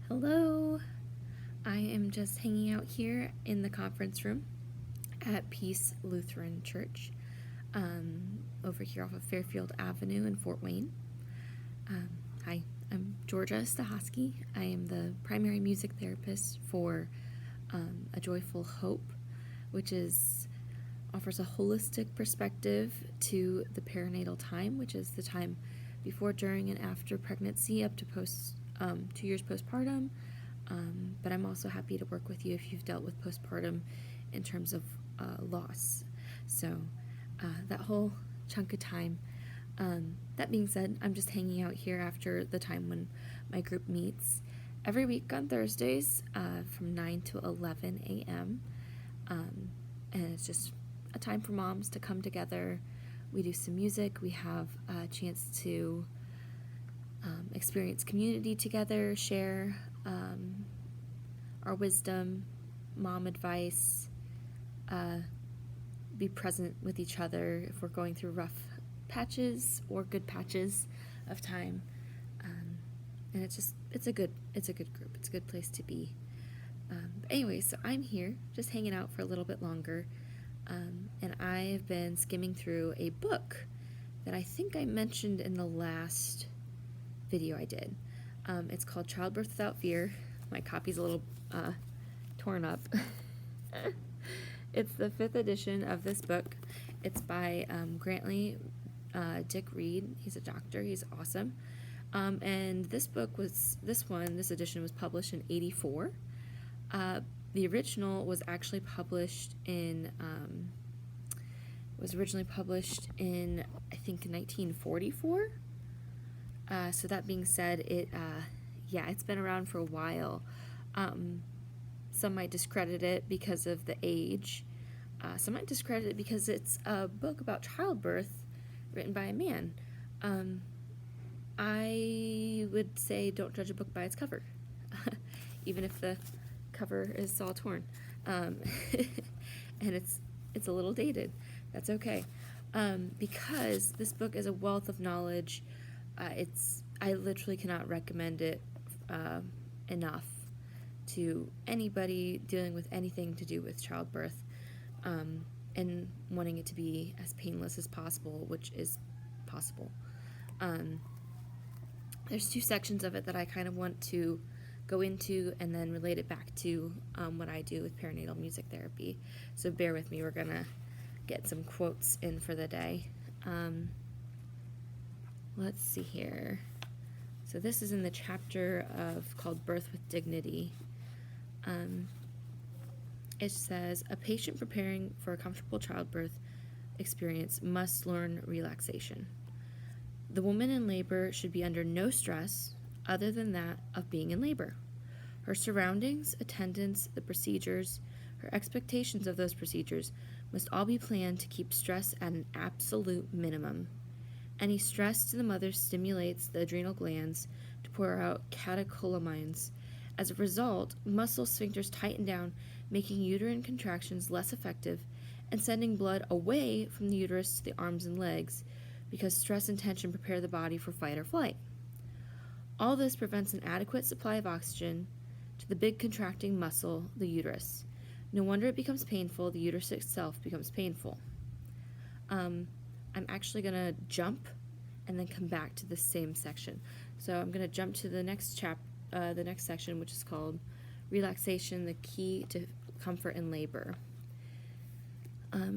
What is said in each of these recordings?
Hello, I am just hanging out here in the conference room at Peace Lutheran Church, over here off of Fairfield Avenue in Fort Wayne. Hi, I'm Georgia Stahoski. I am the primary music therapist for A Joyful Hope, which offers a holistic perspective to the perinatal time, which is the time before, during, and after pregnancy up to 2 years postpartum. But I'm also happy to work with you if you've dealt with postpartum in terms of loss. So that whole chunk of time. That being said, I'm just hanging out here after the time when my group meets every week on Thursdays from 9 to 11 a.m. And it's just a time for moms to come together. We do some music. We have a chance to experience community together, share our wisdom, mom advice, be present with each other if we're going through rough patches or good patches of time. And it's a good group. It's a good place to be. But anyway, so I'm here just hanging out for a little bit longer. And I've been skimming through a book that I think I mentioned in the last video I did. It's called Childbirth Without Fear. My copy's a little torn up. It's the 5th edition of this book. It's by Grantley Dick Reed. He's a doctor. He's awesome. And this edition was published in 1984. The original was actually published in I think 1944. So that being said, it's been around for a while. Some might discredit it because of the age. Some might discredit it because it's a book about childbirth written by a man. I would say don't judge a book by its cover, even if the cover is all torn. And it's a little dated. That's okay. Because this book is a wealth of knowledge. I literally cannot recommend it enough to anybody dealing with anything to do with childbirth, and wanting it to be as painless as possible, which is possible. There's 2 sections of it that I kind of want to go into and then relate it back to what I do with perinatal music therapy. So bear with me. We're going to get some quotes in for the day. Let's see here. So this is in the chapter called Birth with Dignity. It says, a patient preparing for a comfortable childbirth experience must learn relaxation. The woman in labor should be under no stress other than that of being in labor. Her surroundings, attendants, the procedures, her expectations of those procedures must all be planned to keep stress at an absolute minimum. Any stress to the mother stimulates the adrenal glands to pour out catecholamines. As a result, muscle sphincters tighten down, making uterine contractions less effective and sending blood away from the uterus to the arms and legs, because stress and tension prepare the body for fight or flight. All this prevents an adequate supply of oxygen to the big contracting muscle, the uterus. No wonder it becomes painful. The uterus itself becomes painful. I'm actually going to jump and then come back to the same section. So I'm going to jump to the next section, which is called Relaxation, the Key to Comfort in Labor.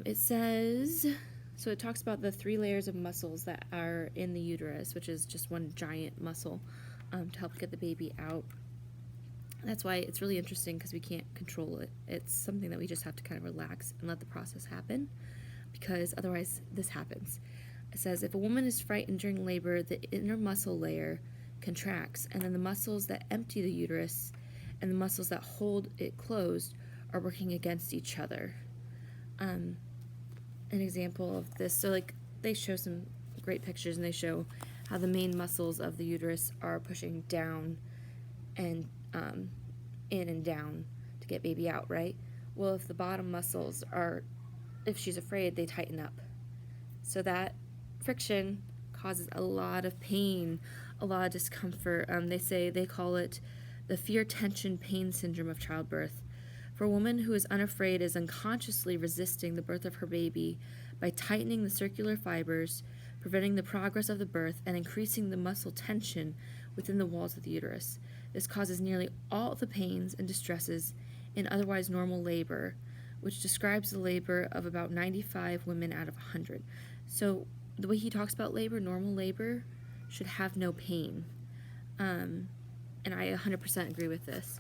It says, so it talks about the 3 layers of muscles that are in the uterus, which is just one giant muscle to help get the baby out. That's why it's really interesting, because we can't control it. It's something that we just have to kind of relax and let the process happen, because otherwise this happens. It says, if a woman is frightened during labor, the inner muscle layer contracts, and then the muscles that empty the uterus and the muscles that hold it closed are working against each other. An example of this, so they show some great pictures, and they show how the main muscles of the uterus are pushing down and in and down to get baby out, right? Well, if the bottom muscles if she's afraid, they tighten up. So that friction causes a lot of pain, a lot of discomfort. They call it the fear, tension, pain syndrome of childbirth. For a woman who is unafraid is unconsciously resisting the birth of her baby by tightening the circular fibers, preventing the progress of the birth, and increasing the muscle tension within the walls of the uterus. This causes nearly all the pains and distresses in otherwise normal labor, which describes the labor of about 95 women out of 100. So the way he talks about labor, normal labor should have no pain. And I 100% agree with this.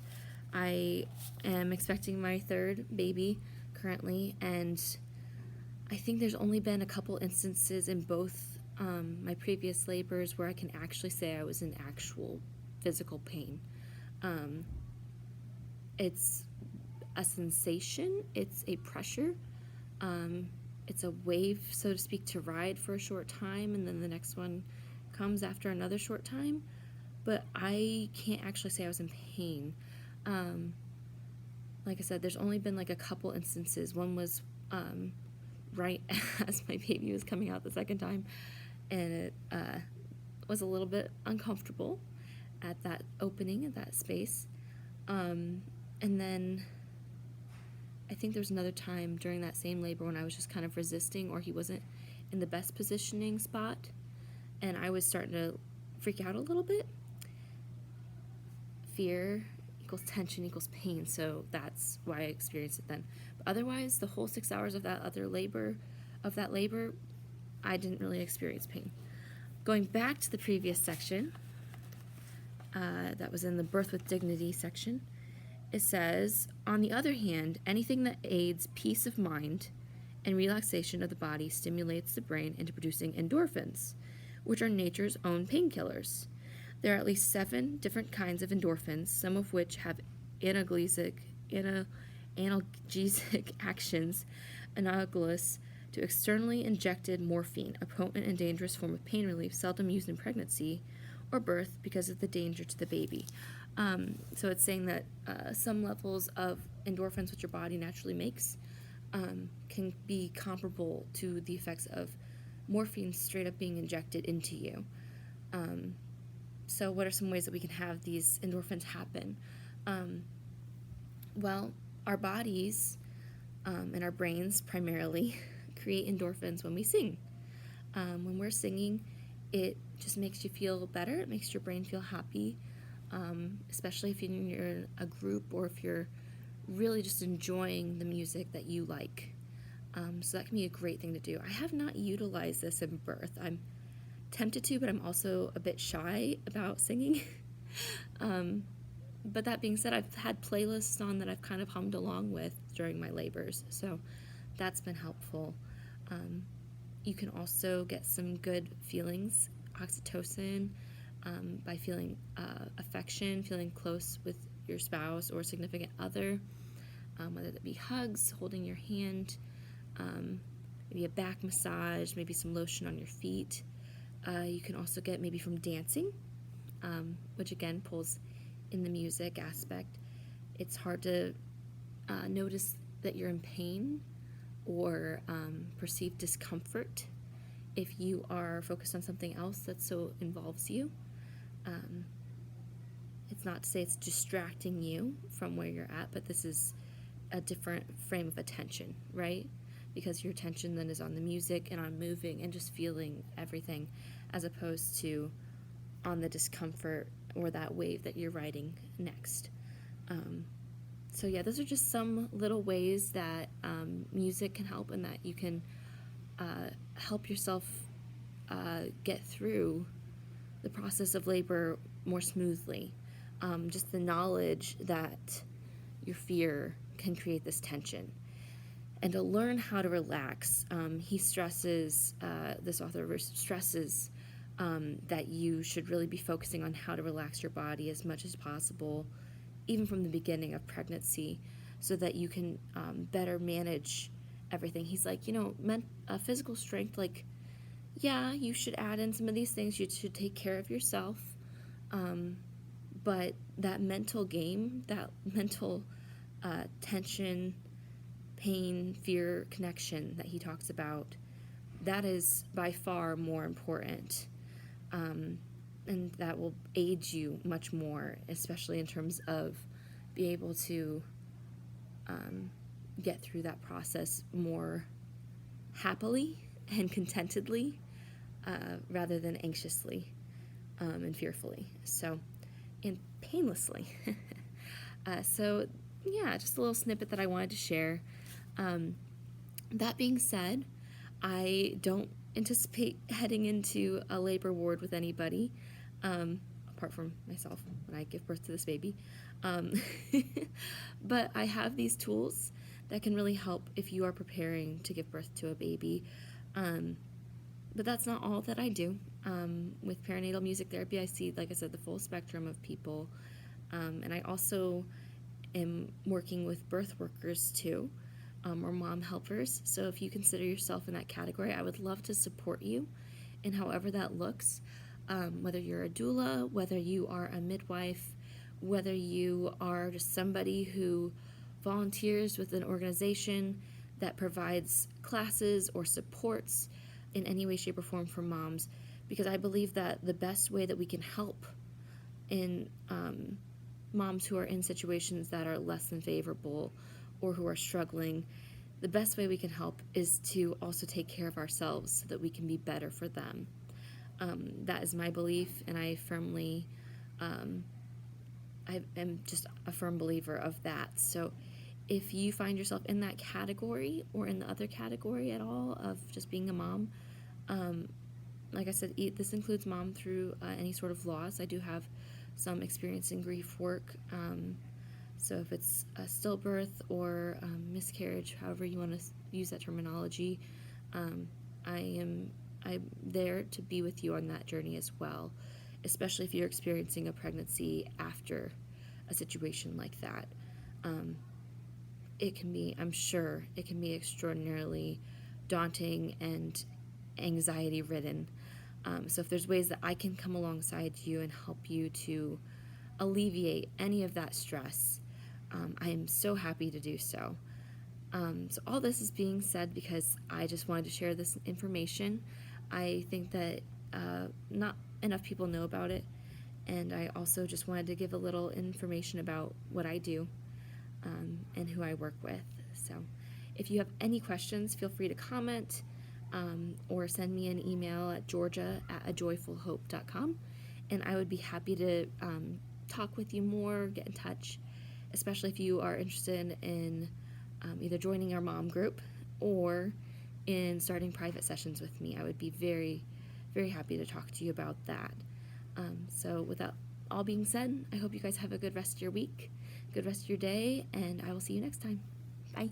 I am expecting my third baby currently, and I think there's only been a couple instances in both my previous labors where I can actually say I was in actual physical pain. It's a sensation, it's a pressure, it's a wave, so to speak, to ride for a short time, and then the next one comes after another short time, but I can't actually say I was in pain. Like I said, there's only been like a couple instances. One was right as my baby was coming out the second time, and it was a little bit uncomfortable at that opening, at that space. And then I think there was another time during that same labor when I was just kind of resisting, or he wasn't in the best positioning spot, and I was starting to freak out a little bit. Fear equals tension equals pain, so that's why I experienced it then. But otherwise, the whole 6 hours of that labor, I didn't really experience pain. Going back to the previous section, that was in the birth with dignity section, it says, on the other hand, anything that aids peace of mind and relaxation of the body stimulates the brain into producing endorphins, which are nature's own painkillers. There are at least 7 different kinds of endorphins, some of which have analgesic actions, analogous to externally injected morphine, a potent and dangerous form of pain relief seldom used in pregnancy or birth because of the danger to the baby. So it's saying that some levels of endorphins, which your body naturally makes, can be comparable to the effects of morphine straight up being injected into you. So what are some ways that we can have these endorphins happen? Well, our bodies and our brains primarily create endorphins when we sing. When we're singing, it just makes you feel better. It makes your brain feel happy, especially if you're in a group or if you're really just enjoying the music that you like. So that can be a great thing to do. I have not utilized this in birth. I'm tempted to, but I'm also a bit shy about singing. But that being said, I've had playlists on that I've kind of hummed along with during my labors, so that's been helpful. You can also get some good feelings, oxytocin, by feeling affection, feeling close with your spouse or significant other, whether that be hugs, holding your hand, maybe a back massage, maybe some lotion on your feet. You can also get maybe from dancing, which again pulls in the music aspect. It's hard to notice that you're in pain or perceive discomfort if you are focused on something else that so involves you. It's not to say it's distracting you from where you're at, but this is a different frame of attention, right? Because your attention then is on the music and on moving and just feeling everything, as opposed to on the discomfort or that wave that you're riding next. So yeah, those are just some little ways that music can help, and that you can help yourself get through the process of labor more smoothly. Just the knowledge that your fear can create this tension. And to learn how to relax, he stresses, this author stresses that you should really be focusing on how to relax your body as much as possible, even from the beginning of pregnancy, so that you can better manage everything. He's like, physical strength, like, yeah, you should add in some of these things. You should take care of yourself. But that mental game, that mental tension, pain, fear, connection that he talks about, that is by far more important. and that will aid you much more, especially in terms of be able to get through that process more happily and contentedly, rather than anxiously and fearfully. So, and painlessly. So, yeah, just a little snippet that I wanted to share. That being said, I don't anticipate heading into a labor ward with anybody, apart from myself when I give birth to this baby. But I have these tools that can really help if you are preparing to give birth to a baby. But that's not all that I do. With perinatal music therapy, I see, like I said, the full spectrum of people. And I also am working with birth workers too, or mom helpers. So if you consider yourself in that category, I would love to support you in however that looks. Whether you're a doula, whether you are a midwife, whether you are just somebody who volunteers with an organization that provides classes or supports in any way, shape, or form for moms, because I believe that the best way that we can help in moms who are in situations that are less than favorable or who are struggling, the best way we can help is to also take care of ourselves so that we can be better for them. That is my belief, and I am just a firm believer of that. So if you find yourself in that category or in the other category at all of just being a mom, like I said, this includes mom through any sort of loss. I do have some experience in grief work. So if it's a stillbirth or miscarriage, however you want to use that terminology, I'm there to be with you on that journey as well, especially if you're experiencing a pregnancy after a situation like that. I'm sure it can be extraordinarily daunting and anxiety ridden. So if there's ways that I can come alongside you and help you to alleviate any of that stress, I am so happy to do so. So all this is being said because I just wanted to share this information. I think that not enough people know about it, and I also just wanted to give a little information about what I do and who I work with. So if you have any questions, feel free to comment or send me an email at georgia@ajoyfulhope.com, and I would be happy to talk with you more, get in touch, especially if you are interested in either joining our mom group or in starting private sessions with me. I would be very, very happy to talk to you about that. So with that all being said, I hope you guys have a good rest of your week, good rest of your day, and I will see you next time. Bye.